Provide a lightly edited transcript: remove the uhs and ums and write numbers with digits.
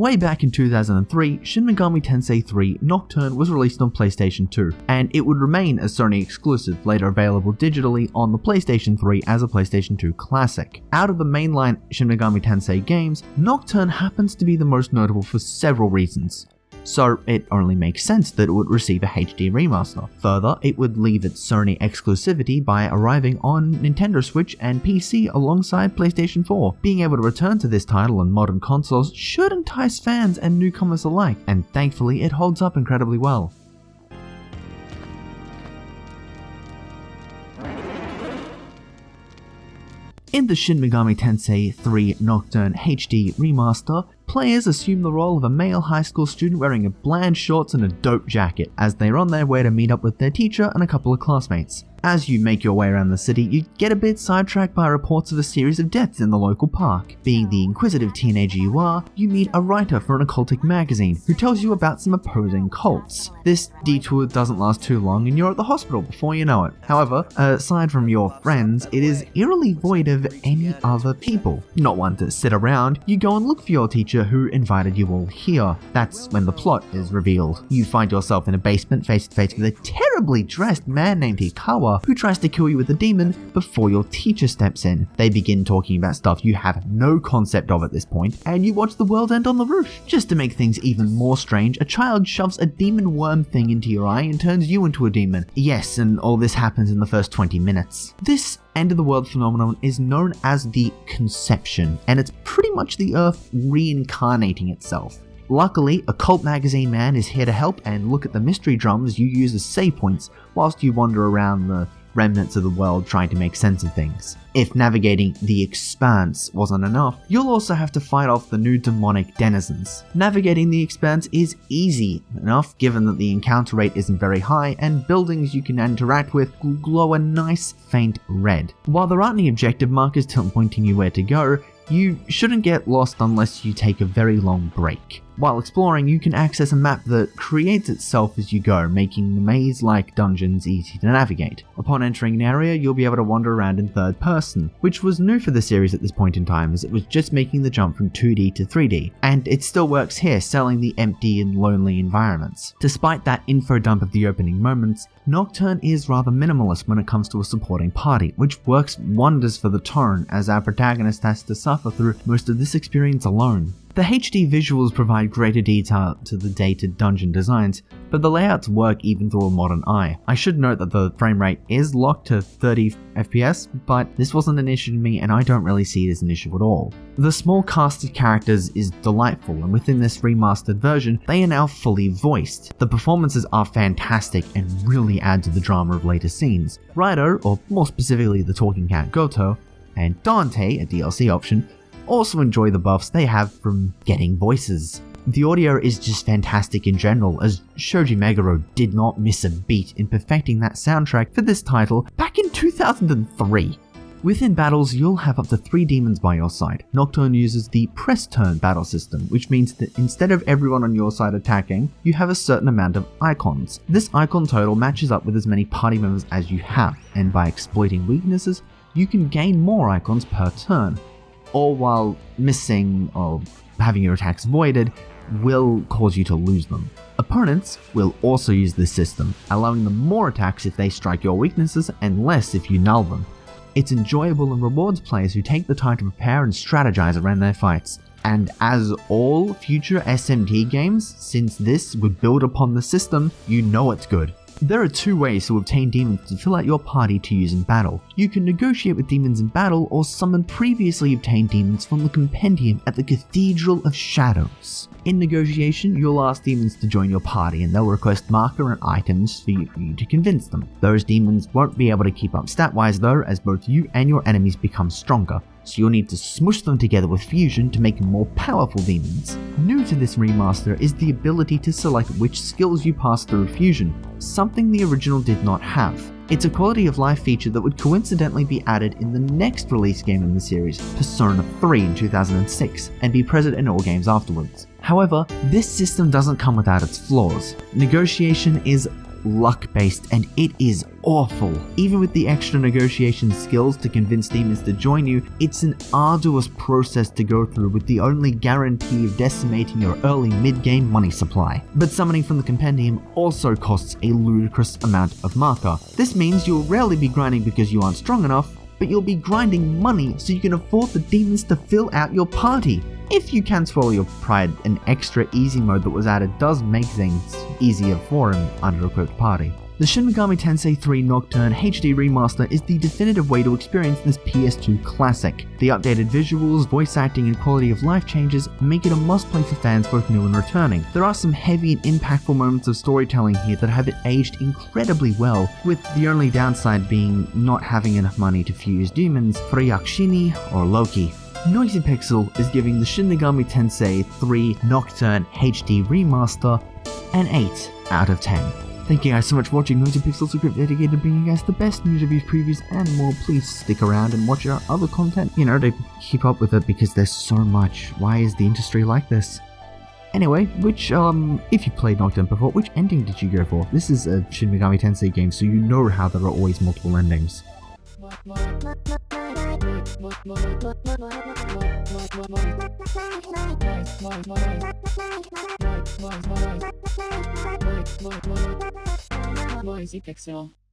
Way back in 2003, Shin Megami Tensei 3 Nocturne was released on PlayStation 2, and it would remain a Sony exclusive, later available digitally on the PlayStation 3 as a PlayStation 2 classic. Out of the mainline Shin Megami Tensei games, Nocturne happens to be the most notable for several reasons. So it only makes sense that it would receive a HD remaster. Further, it would leave its Sony exclusivity by arriving on Nintendo Switch and PC alongside PlayStation 4. Being able to return to this title on modern consoles should entice fans and newcomers alike, and thankfully it holds up incredibly well. In the Shin Megami Tensei 3 Nocturne HD remaster, players assume the role of a male high school student wearing a bland shorts and a dope jacket as they're on their way to meet up with their teacher and a couple of classmates. As you make your way around the city, you get a bit sidetracked by reports of a series of deaths in the local park. Being the inquisitive teenager you are, you meet a writer for an occultic magazine who tells you about some opposing cults. This detour doesn't last too long and you're at the hospital before you know it. However, aside from your friends, it is eerily void of any other people. Not one to sit around, you go and look for your teacher who invited you all here. That's when the plot is revealed. You find yourself in a basement face to face with a terribly dressed man named Hikawa who tries to kill you with a demon before your teacher steps in. They begin talking about stuff you have no concept of at this point, and you watch the world end on the roof. Just to make things even more strange, a child shoves a demon worm thing into your eye and turns you into a demon. Yes, and all this happens in the first 20 minutes. This end-of-the-world phenomenon is known as the Conception, and it's pretty much the Earth reincarnating itself. Luckily, Occult Magazine Man is here to help and look at the mystery drums you use as save points whilst you wander around the remnants of the world trying to make sense of things. If navigating the Expanse wasn't enough, you'll also have to fight off the new demonic denizens. Navigating the Expanse is easy enough given that the encounter rate isn't very high and buildings you can interact with will glow a nice faint red. While there aren't any objective markers pointing you where to go, you shouldn't get lost unless you take a very long break. While exploring, you can access a map that creates itself as you go, making the maze-like dungeons easy to navigate. Upon entering an area, you'll be able to wander around in third person, which was new for the series at this point in time as it was just making the jump from 2D to 3D, and it still works here, selling the empty and lonely environments. Despite that info dump of the opening moments, Nocturne is rather minimalist when it comes to a supporting party, which works wonders for the tone as our protagonist has to suffer through most of this experience alone. The HD visuals provide greater detail to the dated dungeon designs, but the layouts work even through a modern eye. I should note that the frame rate is locked to 30 FPS, but this wasn't an issue to me and I don't really see it as an issue at all. The small cast of characters is delightful, and within this remastered version, they are now fully voiced. The performances are fantastic and really add to the drama of later scenes. Raido, or more specifically the talking cat Goto, and Dante, a DLC option, also enjoy the buffs they have from getting voices. The audio is just fantastic in general, as Shoji Meguro did not miss a beat in perfecting that soundtrack for this title back in 2003. Within battles, you'll have up to 3 demons by your side. Nocturne uses the press turn battle system, which means that instead of everyone on your side attacking, you have a certain amount of icons. This icon total matches up with as many party members as you have, and by exploiting weaknesses, you can gain more icons per turn. Or while missing or having your attacks voided will cause you to lose them. Opponents will also use this system, allowing them more attacks if they strike your weaknesses and less if you null them. It's enjoyable and rewards players who take the time to prepare and strategize around their fights. And as all future SMT games, since this would build upon the system, you know it's good. There are 2 ways to obtain demons to fill out your party to use in battle. You can negotiate with demons in battle or summon previously obtained demons from the compendium at the Cathedral of Shadows. In negotiation, you'll ask demons to join your party and they'll request marker and items for you to convince them. Those demons won't be able to keep up stat-wise though, as both you and your enemies become stronger, so you'll need to smush them together with fusion to make more powerful demons. New to this remaster is the ability to select which skills you pass through fusion, something the original did not have. It's a quality of life feature that would coincidentally be added in the next release game in the series, Persona 3 in 2006, and be present in all games afterwards. However, this system doesn't come without its flaws. Negotiation is luck-based, and it is awful. Even with the extra negotiation skills to convince demons to join you, it's an arduous process to go through with the only guarantee of decimating your early mid-game money supply. But summoning from the compendium also costs a ludicrous amount of marker. This means you'll rarely be grinding because you aren't strong enough, but you'll be grinding money so you can afford the demons to fill out your party. If you can swallow your pride, an extra easy mode that was added does make things easier for an under-equipped party. The Shin Megami Tensei 3 Nocturne HD Remaster is the definitive way to experience this PS2 classic. The updated visuals, voice acting, and quality of life changes make it a must-play for fans both new and returning. There are some heavy and impactful moments of storytelling here that have aged incredibly well, with the only downside being not having enough money to fuse demons for Yakshini or Loki. Noisy Pixel is giving the Shin Megami Tensei 3 Nocturne HD Remaster an 8 out of 10. Thank you guys so much for watching. Noisy Pixel's a group dedicated to bringing you guys the best news, reviews, previews, and more. Please stick around and watch our other content, to keep up with it, because there's so much. Why is the industry like this? Anyway, if you played Nocturne before, which ending did you go for? This is a Shin Megami Tensei game, so you know how there are always multiple endings. Noisy Pixel.